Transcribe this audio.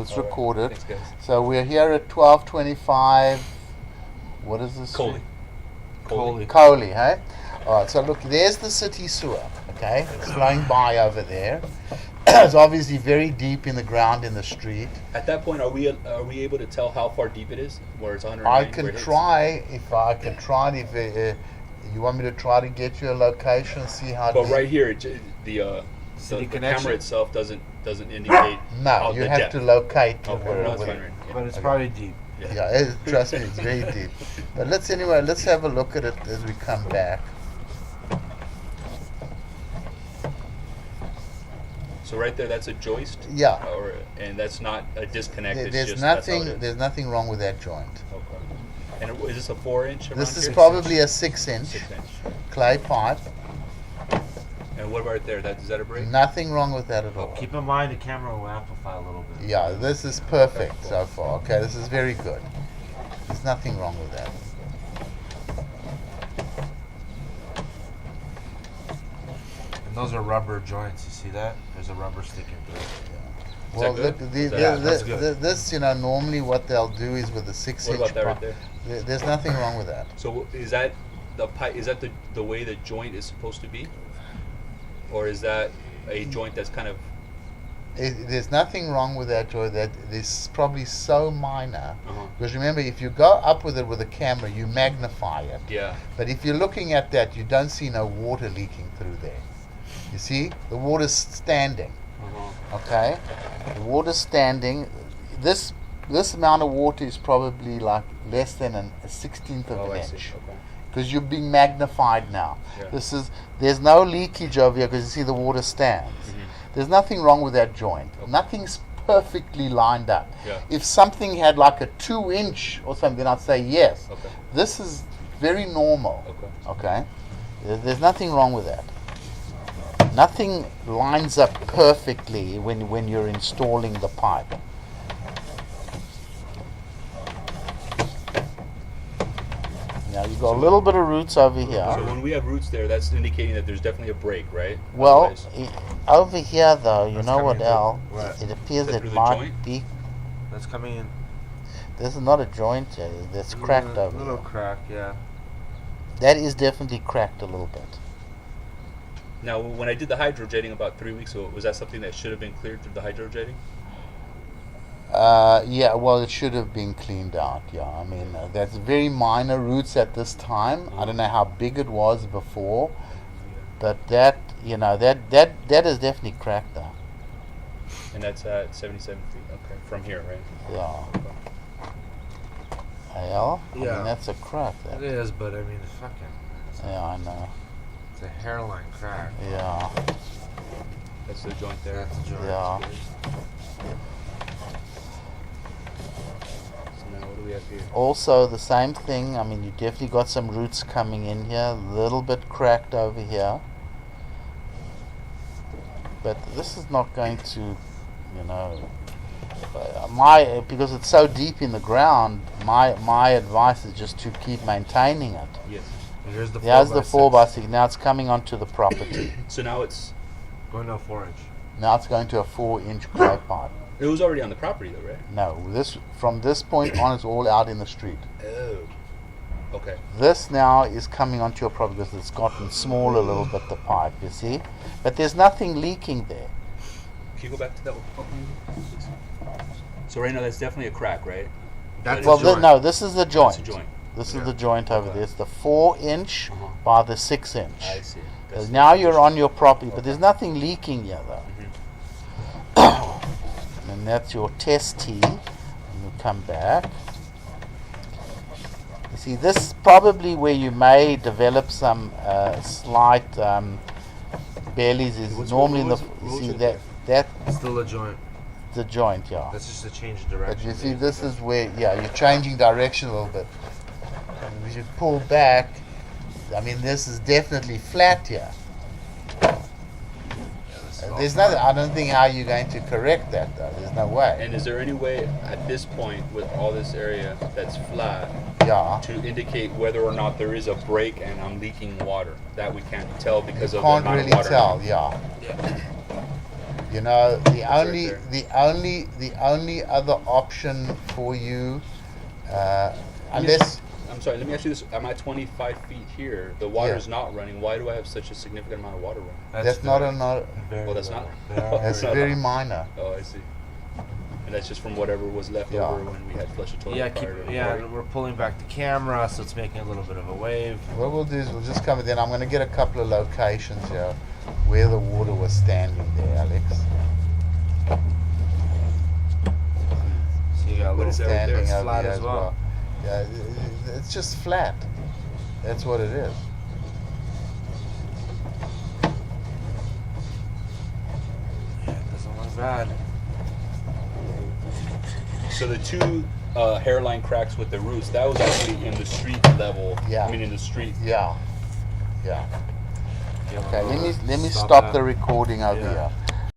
It's recorded. Thanks, guys. So we're here at 1225. What is this? Kolle. Kolle, hey? Alright, so look, there's the city sewer, okay? It's flowing by over there. It's obviously very deep in the ground in the street. At that point, are we able to tell how far deep it is? Where it's 109? I can try, if you want me to try to get you a location and see how But deep. right here, the camera itself doesn't indicate No, you have to locate. Okay, no, it's fine, right? But it's probably deep. Yeah, trust me, it's very deep. But let's have a look at it as we come back. So right there, that's a joist. Yeah. And that's not a disconnect. There's nothing wrong with that joint. Okay. And is this a 4-inch? This is probably a 6-inch 6-inch. clay pipe. And what about there? Is that a break? Nothing wrong with that at all. Keep in mind the camera will amplify a little bit. Yeah, this is perfect so far. Okay, this is very good. There's nothing wrong with that. And those are rubber joints. You see that? There's a rubber sticking through it. Yeah. Well, look, this, normally what they'll do is with a 6-inch. What about that right there? There's nothing wrong with that. So is that the pipe? Is that the way the joint is supposed to be, or is that a joint that's kind of? There's nothing wrong with that joint. That this is probably so minor. Because remember, if you go up with it with a camera, you magnify it. Yeah. But if you're looking at that, you don't see no water leaking through there. You see, the water's standing. Okay, the water's standing. This amount of water is probably like less than a 16th of an inch. Because you're being magnified now. Yeah. There's no leakage over here because you see the water stands. There's nothing wrong with that joint. Nothing's perfectly lined up. Yeah. If something had like a 2-inch or something, I'd say yes. Okay. This is very normal. Okay. There's nothing wrong with that. Nothing lines up perfectly when you're installing the pipe. Now you've got a little bit of roots over here. So when we have roots there, that's indicating that there's definitely a break, right? Well, over here though, you know what, Al? Right. It appears it through the might joint? be. That's coming in. This is not a joint, that's cracked over A little here. crack, yeah. That is definitely cracked a little bit. Now, when I did the hydrojetting about 3 weeks ago, was that something that should have been cleared through the hydrojetting? Yeah, well, it should have been cleaned out. Yeah, I mean, that's very minor roots at this time. I don't know how big it was before, but that is definitely cracked though. And that's at 77 feet. Okay, from here, right? Yeah. Yeah. I Yeah. mean, that's a crack. It is, but I mean, it's fucking. Yeah, I know. It's a hairline crack. Yeah. That's the joint there. That's a joint. Yeah. So now what do we have here? Also, the same thing. I mean, you definitely got some roots coming in here. A little bit cracked over here. But this is not going to, because it's so deep in the ground. My advice is just to keep maintaining it. Yes. Here's the 4x6. Now it's coming onto the property. So now it's going to a 4-inch. Now it's going to a 4-inch clay pipe. It was already on the property though, right? No, from this point on, it's all out in the street. Oh. Okay. This now is coming onto your property because it's gotten smaller a little bit, the pipe, you see? But there's nothing leaking there. Can you go back to that one? So right now that's definitely a crack, right? That's no, this is the joint. That's a joint. This is the joint over there. It's the 4-inch by the 6-inch. I see. Now you're on your property, but there's nothing leaking here though. And that's your test tee. And you come back. You see, this is probably where you may develop some slight bellies. Is normally that's Still a joint. the joint, yeah. That's just a change of direction. But you see, this is where, you're changing direction a little bit. And as you pull back, I mean, this is definitely flat here. There's nothing. I don't think how you're going to correct that though. There's no way. And is there any way at this point with all this area that's flat to indicate whether or not there is a break and I'm leaking water? That we can't tell because of the amount of water. Can't really tell. Yeah. You know, the It's only other option for you, unless. I'm sorry, let me ask you this. I'm at 25 feet here. The water's not running. Why do I have such a significant amount of water running? That's not. That's not? That's very minor. Oh, I see. And that's just from whatever was left over when we had flushed the toilet. We're pulling back the camera, so it's making a little bit of a wave. What we'll do is we'll just come in. I'm going to get a couple of locations here where the water was standing there, Alex. So you got a little standing it's over flat here as well. Yeah, it's just flat. That's what it is. Yeah, it doesn't look bad. So the two hairline cracks with the roots, that was actually in the street level. Yeah. I mean in the street. Yeah. Yeah. Okay, Okay, let me stop the recording over here.